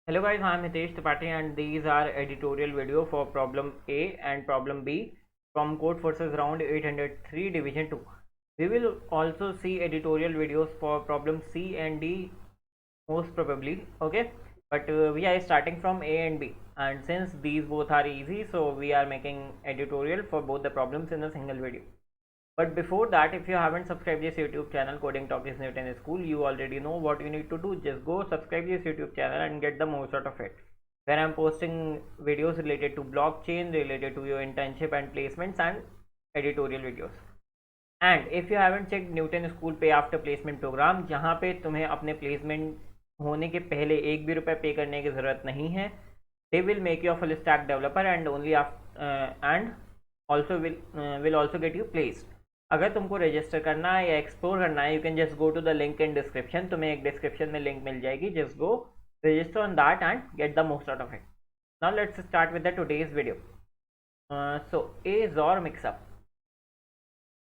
Hello guys, I am Hitesh Tripathi and these are editorial video for problem A and problem B from Code Forces round 803 division 2. We will also see editorial videos for problem C and D most probably, okay, but we are starting from A and B, and since these both are easy, so we are making editorial for both the problems in a single video. But before that, if you haven't subscribed this YouTube channel Coding Talk is Newton School, you already know what you need to do. Just go subscribe this YouTube channel and get the most out of it, where I'm posting videos related to blockchain, related to your internship and placements, and editorial videos. And if you haven't checked Newton School Pay After Placement program, जहाँ पे तुम्हें अपने placement होने के पहले एक भी रुपये पे करने की ज़रूरत नहीं है. They will make you a full stack developer and only and also will also get you placed. अगर तुमको रजिस्टर करना है या एक्सप्लोर करना है, you can just go to the link in description. तुम्हें एक डिस्क्रिप्शन में लिंक मिल जाएगी. Just go register on that and get the most out of it. Now let's start with the today's video. So a XOR mixup.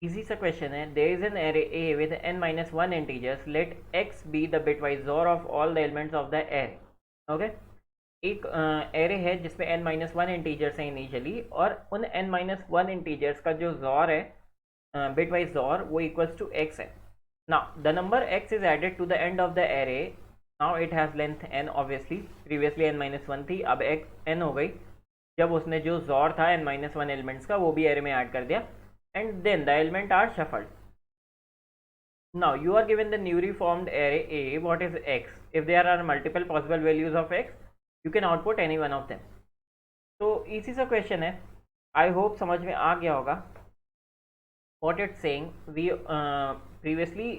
Easy सा question है. There is an array a with n-1 integers. Let x be the bitwise XOR of all the elements of the array. Okay, एक array है जिसमें n-1 integers हैं initially, और उन n-1 integers का जो XOR है, bitwise XOR, वो equals to x है. Now the number x is added to the end of the array. Now it has length n obviously. Previously n-1 थी, अब x n हो गई जब उसने जो XOR था n-1 एलिमेंट्स का वो भी एरे में ऐड कर दिया. and then the element are shuffled. Now you are given the newly formed array A. What is x? If there are multiple possible values of x, you can output any one of them. तो इसी सा question है. I hope समझ में आ गया होगा. What it's saying, we previously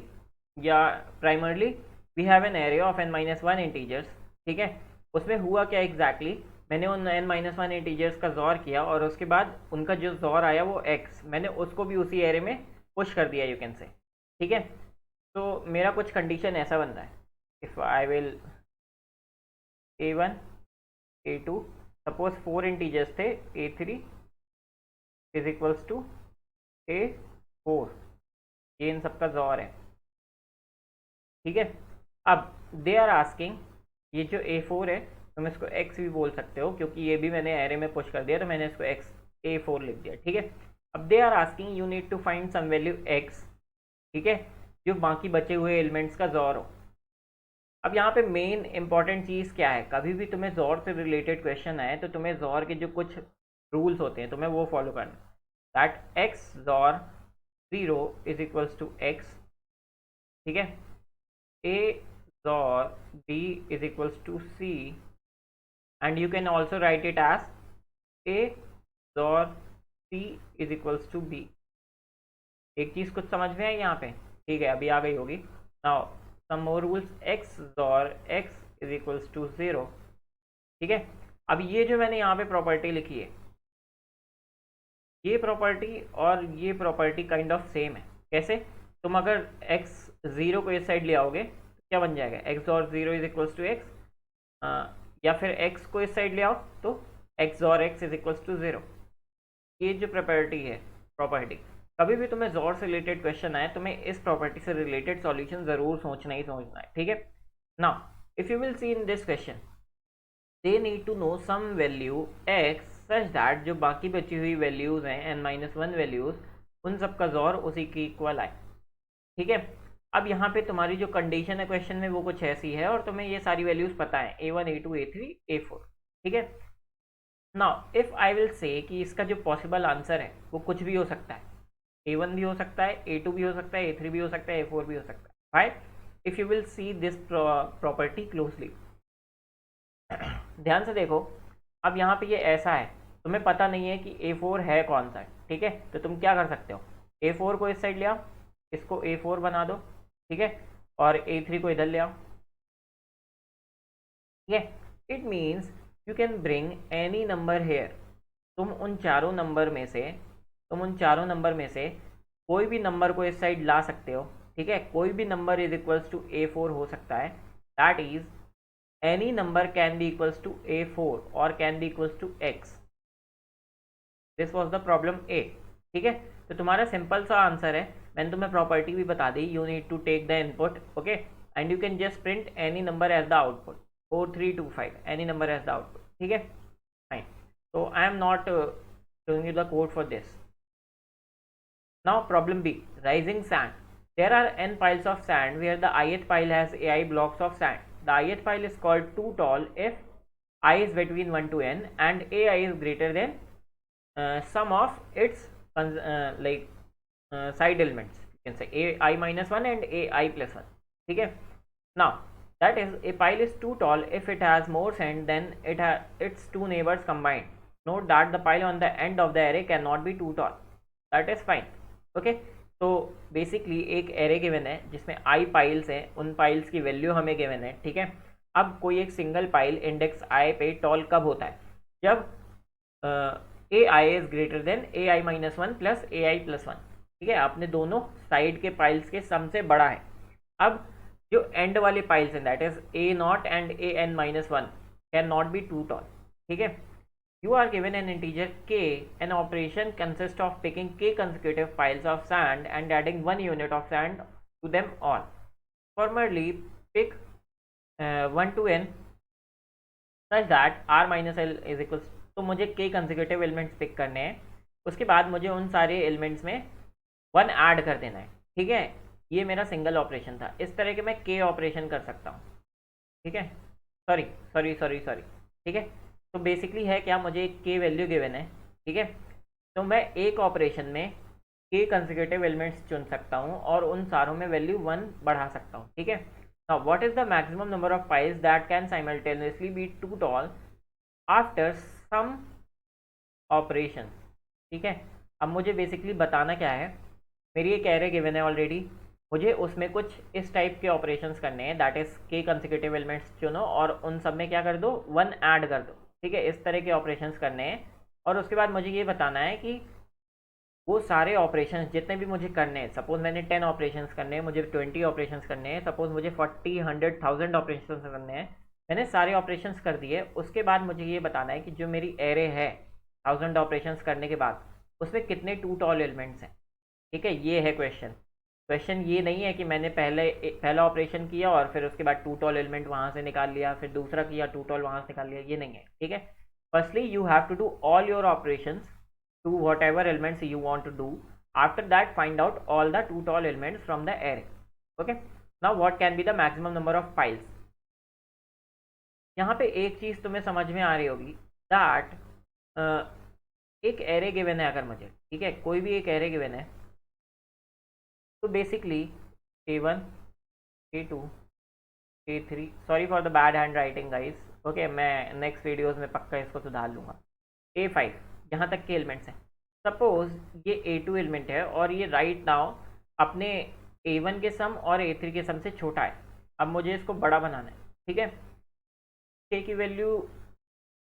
primarily we have an array of n-1 integers. ठीक है, उसमें हुआ क्या एग्जैक्टली, मैंने उन n-1 इंटीजर्स का XOR किया और उसके बाद उनका जो XOR आया वो x, मैंने उसको भी उसी एरे में पुश कर दिया, यू कैन से. ठीक है, तो मेरा कुछ कंडीशन ऐसा बनता है. If I will a1 a2, suppose 4 integers थे, a3 is equals to a4. ये इन सबका XOR है. ठीक है, अब दे आर आस्किंग, ये जो a4 है तुम इसको x भी बोल सकते हो क्योंकि ये भी मैंने एरे में पुश कर दिया, तो मैंने इसको x a4 लिख दिया. ठीक है, अब they are asking you need to find some value x. ठीक है, जो बाकी बचे हुए एलिमेंट्स का XOR हो. अब यहाँ पे मेन इंपॉर्टेंट चीज़ क्या है, कभी भी तुम्हें XOR से रिलेटेड क्वेश्चन आए तो तुम्हें XOR के जो कुछ रूल्स होते हैं तुम्हें वो फॉलो करना. That x XOR 0 is equals to x. ठीक है, a XOR b is equals to c, and you can also write it as a XOR c is equals to b. एक चीज़ कुछ समझ में आई यहाँ पे? ठीक है, अभी आ गई होगी. Now some more rules. x XOR x is equals to 0. ठीक है, अब ये जो मैंने यहाँ पे प्रॉपर्टी लिखी है, ये प्रॉपर्टी और ये प्रॉपर्टी काइंड ऑफ सेम है. कैसे? तुम अगर x0 को इस साइड ले आओगे तो क्या बन जाएगा, x XOR 0 is equals to x, या फिर x को इस साइड ले आओ तो x XOR x is equals to 0. ये जो प्रॉपर्टी है, कभी भी तुम्हें XOR से रिलेटेड क्वेश्चन आए तुम्हें इस प्रॉपर्टी से रिलेटेड सॉल्यूशन ज़रूर सोचना ही सोचना है. ठीक है, now if you will see in this question, they need to know some value x such that जो बाकी बची हुई वैल्यूज़ हैं n-1 वैल्यूज़, उन सब का XOR उसी की इक्वल आए. ठीक है, अब यहाँ पे तुम्हारी जो कंडीशन है क्वेश्चन में वो कुछ ऐसी है और तुम्हें ये सारी वैल्यूज़ पता है, a1 a2 a3 a4. ठीक है, now if I will say कि इसका जो पॉसिबल आंसर है वो कुछ भी हो सकता है, a1 भी हो सकता है, a2 भी हो सकता है, a3 भी हो सकता है, a4 भी हो सकता है. Right, if you will see this property closely, ध्यान से देखो. अब यहाँ पे ये ऐसा है, तुम्हें पता नहीं है कि a4 है कौन सा. ठीक है, तो तुम क्या कर सकते हो, a4 को इस साइड ले आओ, इसको a4 बना दो. ठीक है, और a3 को इधर ले आओ. ठीक है, it means you can bring any number here. तुम उन चारों नंबर में से कोई भी नंबर को इस साइड ला सकते हो. ठीक है, कोई भी number is equals to a4 हो सकता है. That is any number can be equals to a4 or can be equals to x. this was the problem A. ठीक है, तो तुम्हारा सिंपल सा आंसर है. मैंने तुम्हें प्रॉपर्टी भी बता दी. You need to take the input, okay, and you can just print any number as the output. 4325, any number as the output. ठीक है, fine. So I am not showing you the code for this. Now problem B, rising sand. There are n piles of sand where the ith pile has ai blocks of sand. The ith pile is called too tall if I is between 1 to n and ai is greater than sum of its side elements. You can say ai minus 1 and ai plus 1. ठीक है. Now that is, a pile is too tall if it has more sand than its two neighbors combined. Note that the pile on the end of the array cannot be too tall. That is fine. Okay. तो basically एक array given है जिसमें आई piles हैं, उन piles की value हमें given है. ठीक है. अब कोई एक सिंगल पाइल इंडेक्स आई पे टॉल कब होता है? जब a i is greater than a i minus 1 plus a i plus 1. ठीक है. आपने दोनों साइड के पाइल्स के सम से बड़ा है. अब जो एंड वाले पाइल्स हैं, that is a not and a n minus 1, can not be too tall. ठीक है. You are given an integer k. An operation consists of picking k consecutive piles of sand and adding 1 unit of sand to them all. Formally, pick 1 to n such that r minus l is equals. तो मुझे k consecutive elements pick करने हैं. उसके बाद मुझे उन सारे elements में 1 ऐड कर देना है. ठीक है. ये मेरा सिंगल ऑपरेशन था. इस तरह के मैं k ऑपरेशन कर सकता हूँ. ठीक है. सॉरी. ठीक है. तो बेसिकली है क्या, मुझे एक के वैल्यू गिवन है. ठीक है. तो मैं एक ऑपरेशन में के कंसेक्यूटिव एलिमेंट्स चुन सकता हूँ और उन सारों में वैल्यू 1 बढ़ा सकता हूँ. ठीक है. Now what is the maximum number of piles that can simultaneously be too tall after some operation. ठीक है. अब मुझे बेसिकली बताना क्या है, मेरी एक एरे गिवन है ऑलरेडी, मुझे उसमें कुछ इस टाइप के ऑपरेशंस करने हैं. दैट इज के कंसेक्यूटिव एलिमेंट्स चुनो और उन सब में क्या कर दो, 1 ऐड कर दो. ठीक है. इस तरह के ऑपरेशंस करने हैं. और उसके बाद मुझे ये बताना है कि वो सारे ऑपरेशंस जितने भी मुझे करने हैं, सपोज मैंने 10 ऑपरेशंस करने हैं, मुझे 20 ऑपरेशंस करने हैं, सपोज मुझे 40, 100, 1000 ऑपरेशंस करने हैं, मैंने सारे ऑपरेशंस कर दिए. उसके बाद मुझे ये बताना है कि जो मेरी एरे है 1000 ऑपरेशंस करने के बाद उसमें कितने टू टॉल एलिमेंट्स हैं. ठीक है. ये है क्वेश्चन ये नहीं है कि मैंने पहला ऑपरेशन किया और फिर उसके बाद टू टॉल एलिमेंट वहाँ से निकाल लिया, फिर दूसरा किया टू टॉल वहाँ से निकाल लिया. ये नहीं है. ठीक है. Firstly you have to do all your operations to whatever elements you want to do. After that find out all the too tall elements from the array. Okay. Now what can be the maximum number of piles. यहाँ पे एक चीज़ तुम्हें समझ में आ रही होगी, that एक array given है अगर मुझे. ठीक है. कोई भी एक एरे गिवन है तो basically A1, A2, A3, sorry for the bad hand writing guys. Okay. मैं नेक्स्ट वीडियोस में पक्का इसको सुधार लूँगा. A5, यहाँ तक के एलिमेंट्स हैं. सपोज ये A2 एलिमेंट है और ये राइट नाउ अपने A1 के सम और A3 के सम से छोटा है. अब मुझे इसको बड़ा बनाना है. ठीक है. k की वैल्यू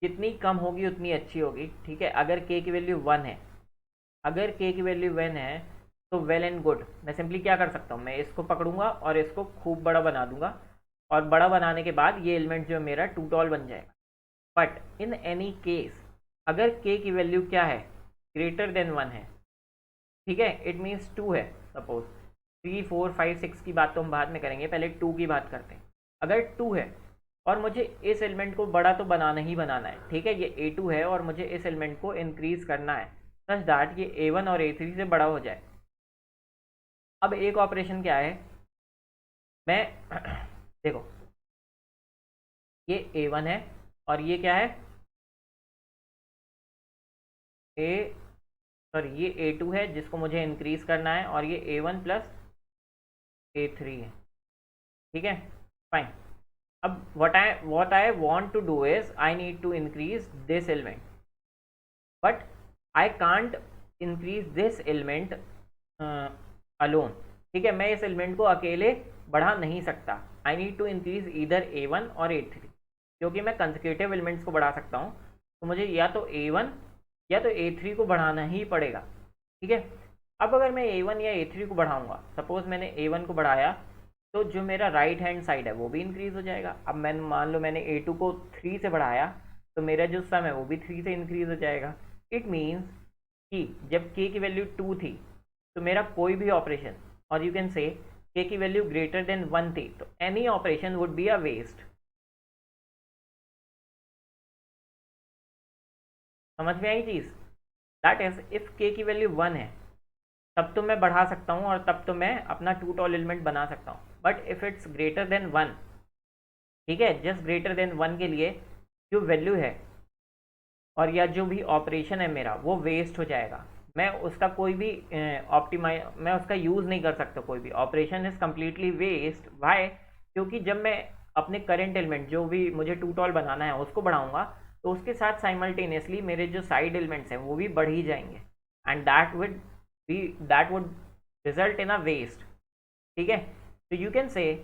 जितनी कम होगी उतनी अच्छी होगी. ठीक है. अगर k की वैल्यू 1 है, अगर k की वैल्यू 1 है तो वेल एंड गुड. मैं सिंपली क्या कर सकता हूँ, मैं इसको पकड़ूंगा और इसको खूब बड़ा बना दूंगा और बड़ा बनाने के बाद ये एलिमेंट जो मेरा टू टॉल बन जाएगा. बट इन एनी केस अगर k की वैल्यू क्या है, ग्रेटर देन 1 है. ठीक है. इट मीन्स 2 है. सपोज 3, 4, 5, 6 की बात तो हम बाद में करेंगे, पहले 2 की बात करते हैं. अगर 2 है और मुझे इस एलिमेंट को बड़ा तो बनाना ही बनाना है. ठीक है. ये A2 है और मुझे इस एलिमेंट को इंक्रीज करना है सच दैट ये A1 और A3 से बड़ा हो जाए. अब एक ऑपरेशन क्या है, मैं देखो ये A1 है और ये क्या है, ये A2 है जिसको मुझे इंक्रीज करना है और ये A1 प्लस A3 है. ठीक है. फाइन. अब what I want to do is I need to increase this element, but I can't increase this element alone. ठीक है. मैं इस एलिमेंट को अकेले बढ़ा नहीं सकता. I need to increase either A1 और A3. क्योंकि मैं कंसेक्यूटिव एलिमेंट्स को बढ़ा सकता हूँ तो मुझे या तो A1 या तो A3 को बढ़ाना ही पड़ेगा. ठीक है. अब अगर मैं A1 या A3 को बढ़ाऊंगा, सपोज मैंने A1 को बढ़ाया तो जो मेरा राइट हैंड साइड है वो भी इंक्रीज हो जाएगा. अब मैं मान लो मैंने A2 को 3 से बढ़ाया तो मेरा जो सम है वो भी 3 से इंक्रीज हो जाएगा. इट मीन्स कि जब k की वैल्यू 2 थी तो मेरा कोई भी ऑपरेशन, और यू कैन से k की वैल्यू ग्रेटर देन 1 थी, तो any operation would be a waste. समझ में आई चीज़? दैट इज इफ के की वैल्यू 1 है तब तो मैं बढ़ा सकता हूँ और तब तो मैं अपना टू टॉल एलिमेंट बना सकता हूँ, but if it's greater than 1, ठीक है, जस्ट ग्रेटर देन 1 के लिए जो वैल्यू है और या जो भी ऑपरेशन है मेरा वो वेस्ट हो जाएगा। मैं उसका कोई भी मैं उसका यूज़ नहीं कर सकता, कोई भी operation is completely waste. Why? क्योंकि जब मैं अपने करंट एलिमेंट जो भी मुझे टू टॉल बनाना है उसको बढ़ाऊंगा तो उसके साथ साइमल्टेनियसली मेरे जो साइड एलिमेंट्स हैं वो भी बढ़ ही जाएंगे, and that would result in a waste. ठीक है, तो you can say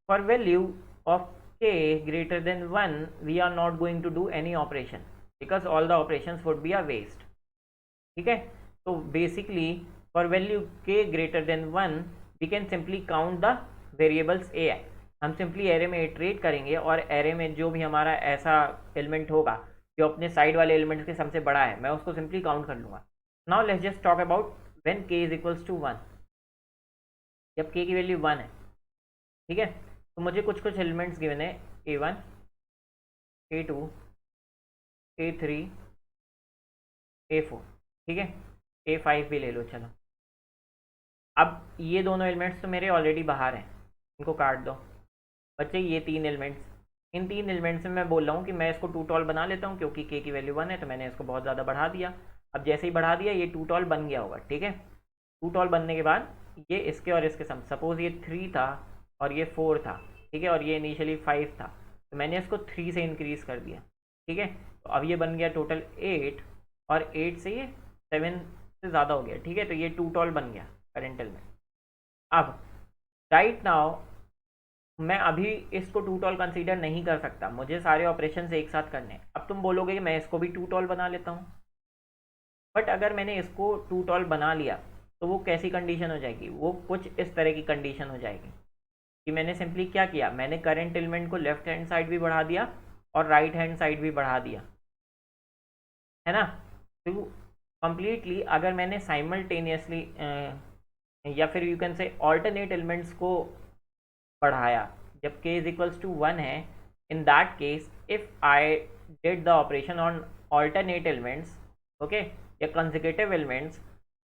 for value of k greater than 1 we are not going to do any operation because all the operations would be a waste। ठीक है, तो basically for value k greater than 1 we can simply count the variables a। हम simply array में iterate करेंगे और array में जो भी हमारा ऐसा एलिमेंट होगा जो अपने साइड वाले एलिमेंट्स के सबसे बड़ा है मैं उसको सिंपली काउंट कर लूँगा। Now let's just talk about when k is equals to 1। जब k की वैल्यू 1 है, ठीक है, तो मुझे कुछ कुछ एलिमेंट्स गिवन है a1, a2, a3, a4, ठीक है, a5 भी ले लो चलो। अब ये दोनों एलिमेंट्स तो मेरे ऑलरेडी बाहर हैं, इनको काट दो बच्चे। ये तीन एलिमेंट्स, इन तीन एलिमेंट्स में मैं बोल रहा हूँ कि मैं इसको टू टॉल बना लेता हूँ क्योंकि k की वैल्यू 1 है तो मैंने इसको बहुत ज़्यादा बढ़ा दिया। अब जैसे ही बढ़ा दिया ये टू टॉल बन गया होगा, ठीक है। टू टॉल बनने के बाद ये इसके और इसके सम, सपोज ये 3 था और ये 4 था, ठीक है, और ये इनिशियली 5 था तो मैंने इसको 3 से इंक्रीज़ कर दिया, ठीक है। तो अब ये बन गया टोटल 8 और 8 से ये 7 से ज़्यादा हो गया, ठीक है, तो ये टू टॉल बन गया करेंट एलिमेंट। अब राइट नाउ मैं अभी इसको टू टॉल कंसीडर नहीं कर सकता, मुझे सारे ऑपरेशन एक साथ करने हैं। अब तुम बोलोगे कि मैं इसको भी टू टॉल बना लेता हूँ, बट अगर मैंने इसको टू टॉल बना लिया तो वो कैसी कंडीशन हो जाएगी? वो कुछ इस तरह की कंडीशन हो जाएगी कि मैंने सिंपली क्या किया, मैंने करंट एलिमेंट को लेफ्ट हैंड साइड भी बढ़ा दिया और राइट हैंड साइड भी बढ़ा दिया, है ना। तो कंप्लीटली अगर मैंने साइमल्टेनियसली या फिर you can say alternate elements को बढ़ाया जब k इज इक्वल्स टू 1 है, in that case if I did the operation on alternate elements, okay, या कंसेक्यूटिव एलिमेंट्स,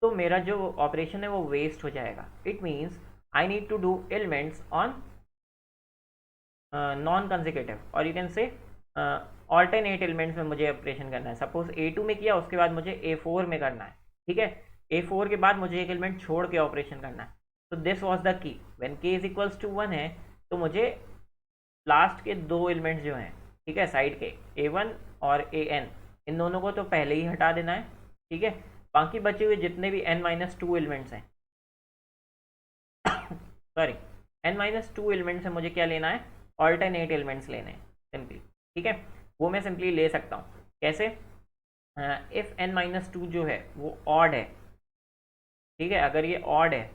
तो मेरा जो ऑपरेशन है वो वेस्ट हो जाएगा। It means I need to do elements on non consecutive और you can say alternate elements में मुझे ऑपरेशन करना है। सपोज a2 में किया, उसके बाद मुझे a4 में करना है, ठीक है, a4 के बाद मुझे एक एलिमेंट छोड़ के ऑपरेशन करना है। तो this was the key, when k is equals to 1 है तो मुझे लास्ट के दो एलिमेंट्स जो हैं, ठीक है, साइड के a1 और an, इन दोनों को तो पहले ही हटा देना है, ठीक है। बाकी बचे हुए जितने भी n-2 एलिमेंट्स हैं सॉरी n-2 एलिमेंट्स है, मुझे क्या लेना है, ऑल्टरनेट एलिमेंट्स लेने हैं सिंपली, ठीक है। वो मैं सिंपली ले सकता हूँ कैसे, इफ़ n-2 जो है वो ऑड है, ठीक है, अगर ये ऑड है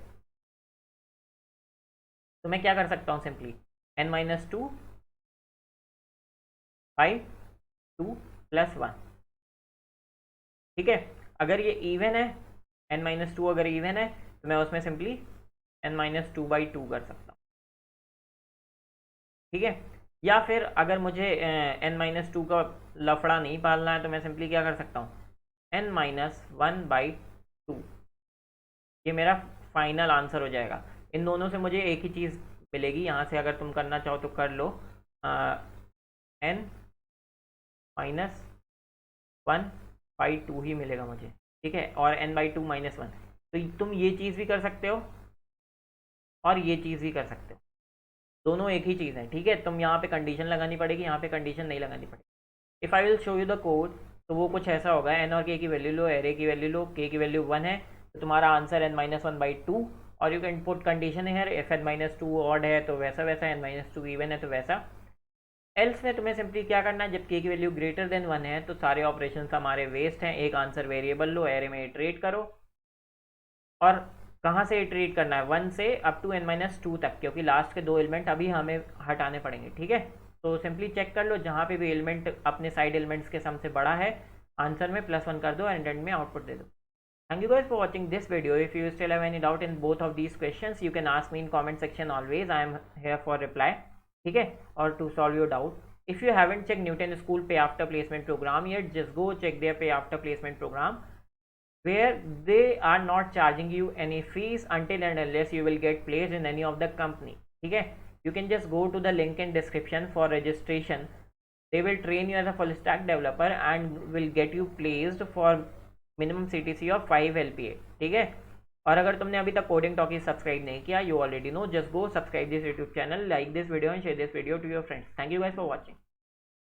तो मैं क्या कर सकता हूँ, सिंपली n-2 बाई 2 + 1, ठीक है। अगर ये इवन है, n-2 अगर इवन है तो मैं उसमें सिंपली n-2/2 कर सकता हूँ, ठीक है। या फिर अगर मुझे n-2 का लफड़ा नहीं पालना है तो मैं सिंपली क्या कर सकता हूँ, n-1/2, ये मेरा फाइनल आंसर हो जाएगा। इन दोनों से मुझे एक ही चीज़ मिलेगी, यहाँ से अगर तुम करना चाहो तो कर लो, n-1/2 ही मिलेगा मुझे, ठीक है, और n/2 - 1। तो तुम ये चीज़ भी कर सकते हो और ये चीज़ भी कर सकते हो, दोनों एक ही चीज़ है, ठीक है। तुम यहाँ पे कंडीशन लगानी पड़ेगी, यहाँ पे कंडीशन नहीं लगानी पड़ेगी। If I will show you the code तो वो कुछ ऐसा होगा, n और k की वैल्यू लो, एरे की वैल्यू लो, k की वैल्यू 1 है तो तुम्हारा आंसर n-1/2, और यू कैन पुट कंडीशन है इफ n-2 ऑड है तो वैसा वैसा, n-2 इवन है तो वैसा। एल्स में तुम्हें सिंपली क्या करना है, जब k की वैल्यू ग्रेटर देन 1 है तो सारे ऑपरेशन हमारे वेस्ट हैं। एक आंसर वेरिएबल लो, एरे में इटरेट करो, और कहाँ से इटरेट करना है, 1 से अप टू n-2 तक, क्योंकि लास्ट के दो एलिमेंट अभी हमें हटाने पड़ेंगे, ठीक है। तो सिंपली चेक कर लो, जहाँ पे भी एलिमेंट अपने साइड एलिमेंट्स के सम से बड़ा है आंसर में +1 कर दो एंड एंड में आउटपुट दे दो। Thank you guys for watching this video. If you still have any doubt in both of these questions, you can ask me in comment section always. I am here for reply, ठीक है, और to solve your doubt. If you haven't checked Newton School Pay After Placement program yet, just go check their Pay After Placement program, where they are not charging you any fees until and unless you will get placed in any of the company. ठीक है, you can just go to the link in description for registration. They will train you as a full stack developer and will get you placed for minimum CTC of 5 LPA. ठीक है, और अगर तुमने अभी तक coding talkie subscribe नहीं किया, you already know, just go subscribe this YouTube channel, like this video and share this video to your friends. Thank you guys for watching.